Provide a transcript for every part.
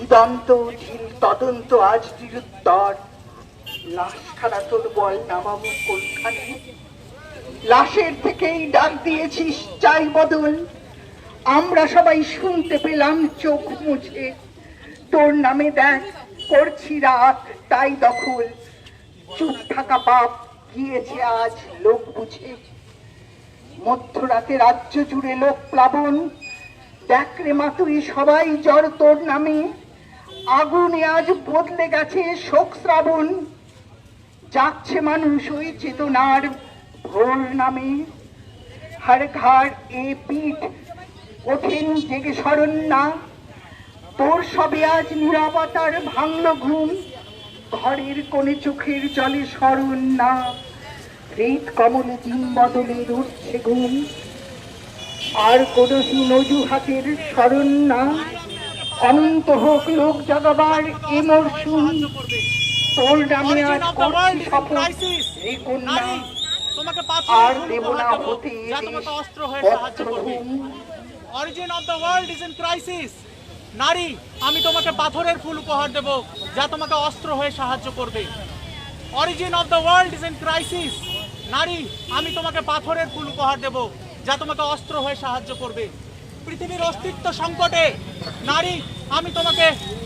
দিগন্ত ঢিল তদন্ত আজ নিরুত্তর। লাশখানা তোর বল নামাবো কোনখানে? লাশের থেকেই ডাক দিয়েছিস চাই বদল। আমরা সবাই শুনতে পেলাম চোখ মুছে। তোর নামে দেখ করছি রাত তাই দখল। চুপ থাকা পাপ গিয়েছে আজ লোক বুঝে। মধ্যরাতে রাজ্য জুড়ে লোক প্লাবন। দেখ রে মা তুই সবাই জ্বর তোর নামে। আগুনে আজ বদলে গেছে শোক শ্রাবণ। যাচ্ছে মানুষ ওই চেতনার ভোর নামে। হার ঘাড় এ পিঠ কঠিন জেগে স্মরণ না। তোর সবে আজ নীরবতার ভাঙল ঘুম। ঘরের কোণে চোখের জলে স্মরণ না। হৃদ কমলে দিন বদলের উঠছে ঘুম। আর কোনহীন অজুহাতের স্মরণ না। অনন্ত হোক লোক জাগাবার এ মরশুম। তোর নামে আজ করছি শপথ রে কন্যা। আর দেব না হতে বদ্ধভূম। Origin of the world is in crisis. নারী, আমি তোমাকে পাথরের ফুল উপহার দেব যা তোমাকে অস্ত্র হয়ে সাহায্য করবে। Origin of the world is in crisis. নারী, আমি তোমাকে পাথরের ফুল উপহার দেব যা তোমাকে অস্ত্র হয়ে সাহায্য করবে। পৃথিবীর অস্তিত্ব সংকটে। নারী, আমি তোমাকে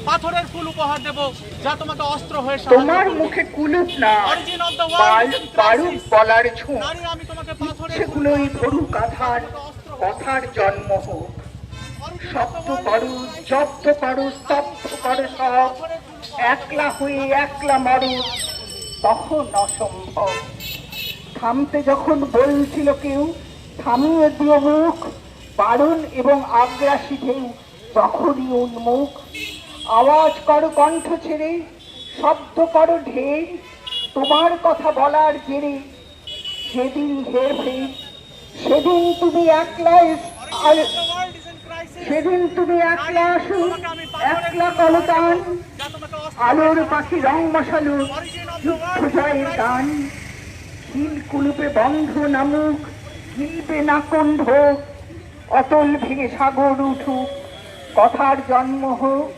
পাথরের ফুল উপহার দেব যা তোমাকে অস্ত্র হয়ে সাহায্য করবে। তোমার মুখে কুলুপ না origin of the world is in crisis. বলার ঝোঁক। নারী, আমি তোমাকে পাথরের সেগুলোই ধরুক আধার কথার জন্ম হোক। শব্দ করো জব্দ করো স্তব্ধ করো সব। একলা হয়ে একলা মরো তখন অসম্ভব। থামতে যখন বলছিল কেউ থামিয়ে দিও মুখ। বারণ এবং আগ্রাসী ঢেউ তখনই উন্মুখ। আওয়াজ করো কণ্ঠ ছেড়ে শব্দ করো ঢের। তোমার কথা বলার জেরে যেদিন হেরফের সেদিন তুমি একলা। আর সেদিন তুমি একলা আসো একলা কলতান। আলোর পাখি রং মশালো যুদ্ধ জয়ের গান। হিল কুলুপে বন্ধ নামুক গিলবে না কুণ্ঠ। অতল ভেঙে সাগর উঠুক কথার জন্ম হোক।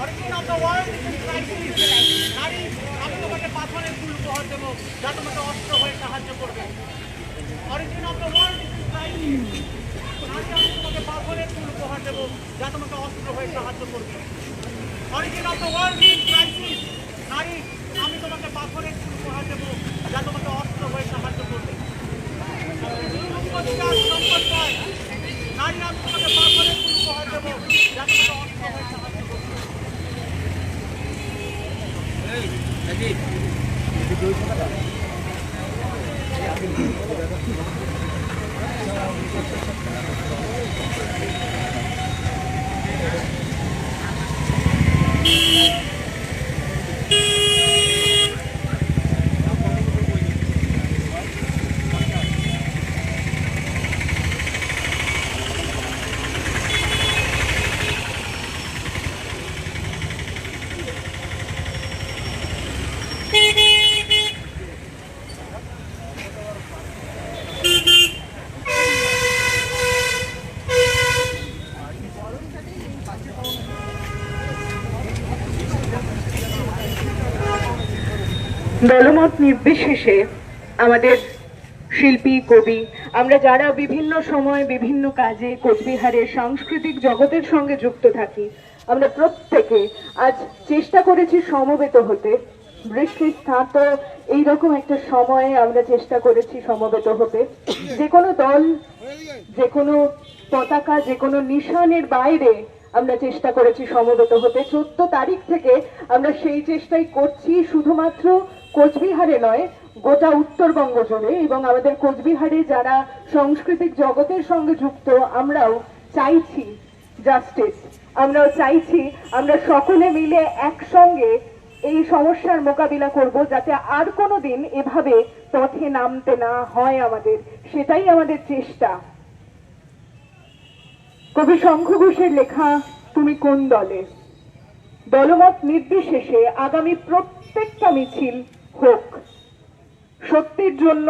Origin of the world is in crisis. নারী, আমি তোমাকে পাথরের ফুল উপহার দেব যা তোমাকে অস্ত্র হয়ে সাহায্য করবে। Origin of the world is in crisis. নারী, আমি তোমাকে পাথরের ফুল উপহার দেব যা তোমাকে অস্ত্র হয়ে সাহায্য করবে। Origin of the world is in crisis. নারী, আমি তোমাকে পাথরের ফুল উপহার দেব যা তোমাকে অস্ত্র হয়ে সাহায্য করবে। নারী, আমি তোমাকে পাথরের ফুল উপহার দেব যা তোমাকে অস্ত্র হয়ে সাহায্য করবে। দলমত নির্বিশেষে আমাদের শিল্পী কবি আমরা যারা বিভিন্ন সময় বিভিন্ন কাজে কোচবিহারের সাংস্কৃতিক জগতের সঙ্গে যুক্ত থাকি, আমরা প্রত্যেকে আজ চেষ্টা করেছি সমবেত হতে। বৃষ্টি স্থাত এইরকম একটা সময়ে আমরা চেষ্টা করেছি সমবেত হতে। যে কোনো দল, যে কোনো পতাকা, যে কোনো নিশানের বাইরে আমরা চেষ্টা করেছি সমবেত হতে। 14 তারিখ থেকে আমরা সেই চেষ্টাই করছি, শুধুমাত্র কোচবিহারে নয়, গোটা উত্তরবঙ্গ জুড়ে। এবং আমাদের কোচবিহারে যারা সাংস্কৃতিক জগতের সঙ্গে যুক্ত, আমরাও চাইছি জাস্টিস। আমরাও চাইছি আমরা সকলে মিলে একসঙ্গে এই সমস্যার মোকাবিলা করব, যাতে আর কোনো দিন এভাবে পথে নামতে না হয় আমাদের। সেটাই আমাদের চেষ্টা। কবি শঙ্খ ঘোষের লেখা তুমি কোন দলে? দলমত নির্বিশেষে আগামী প্রত্যেকটা মিছিল হোক সত্যের জন্য,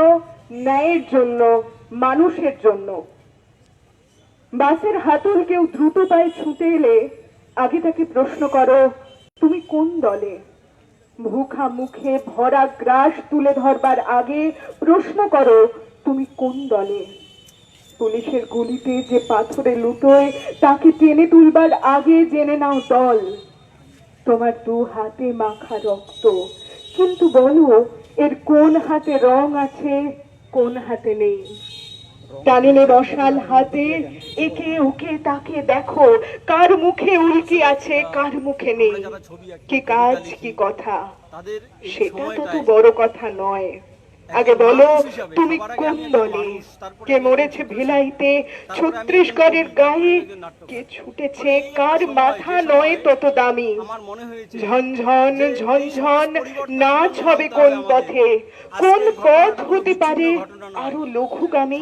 ন্যায়ের জন্য, মানুষের জন্য। বাসের হাতল কেউ দ্রুত পায়ে ছুটে এলে আগে তাকে প্রশ্ন করো, তুমি কোন দলে? ভুখা মুখে ভরা গ্রাস তুলে ধরবার আগে প্রশ্ন করো, তুমি কোন দলে? পুলিশের গুলিতে যে পাথরে লুটোয় তাকে টেনে তুলবার আগে জেনে নাও দল। তোমার দু হাতে মাখা রক্ত, কিন্তু বলো এর কোন হাতে রং আছে, কোন হাতে নেই? টানিলে বসাল হাতে একে ওকে তাকে দেখো, কার মুখে উল্কি আছে, কার মুখে নেই। কি কাজ কি কথা সেটা তত বড় কথা নয়। আগে বলো তুমি কোন দলে? কে মরেছে ভিলাইতে, ছত্রিশগড়ের গায়ে? কে ছুটেছে, কার মাথা নয় তত দামি? ঝনঝন ঝনঝন নাচ হবে কোন পথে, কোন পথ হতে পারে আরো লঘুগামী?